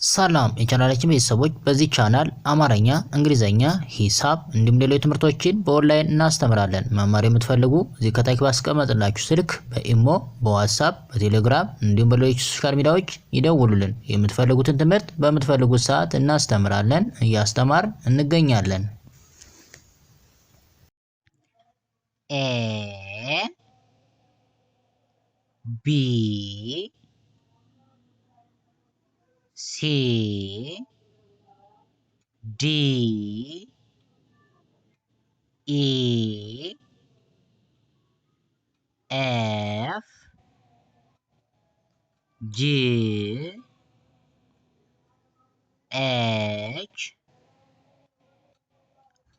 ሰላም የቻናላችን ቤተሰቦች፣ በዚህ ቻናል አማርኛ፣ እንግሊዘኛ፣ ሂሳብ እንዲሁም ሌሎች ትምህርቶችን በኦንላይን እናስተምራለን። መማር የምትፈልጉ እዚህ ከታች ባስቀመጥላችሁ ስልክ በኢሞ፣ በዋትስአፕ፣ በቴሌግራም እንዲሁም በሌሎች ሶሻል ሚዲያዎች ይደውሉልን። የምትፈልጉትን ትምህርት በምትፈልጉት ሰዓት እናስተምራለን፣ እያስተማርን እንገኛለን። ኤ ቢ C D E F G H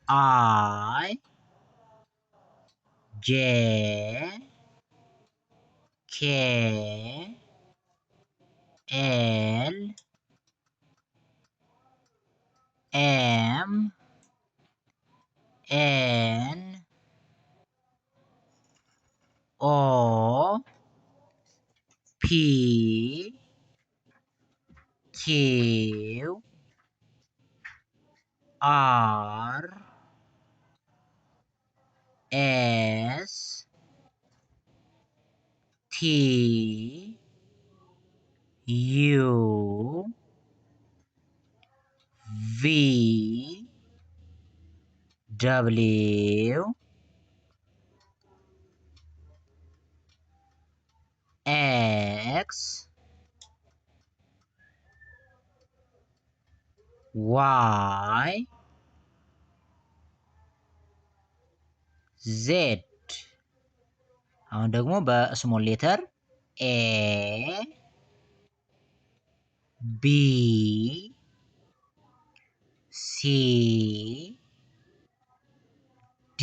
I J K L M N O P Q R S T U V W X Y Z አሁን ደግሞ በስሞል ሌተር ኤ ቢ ሲ ዲ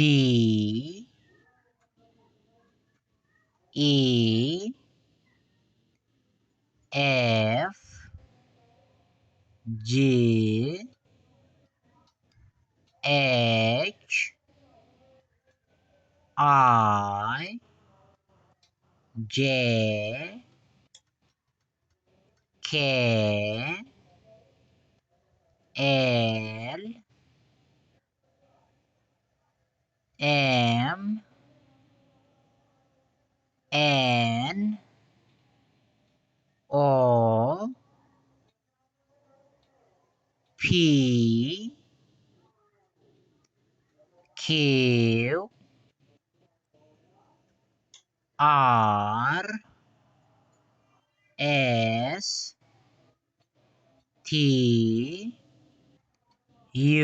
ኢ ኤፍ ጂ ኤች አይ ጄ ኬ ኤል ኤም ኤን ኦ ፒ ኪው አር ኤስ ቲ ዩ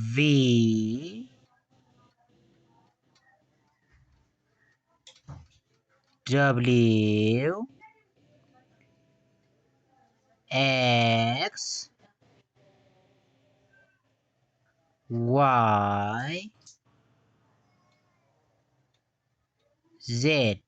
ቪ ደብሊው ኤክስ ዋይ ዜድ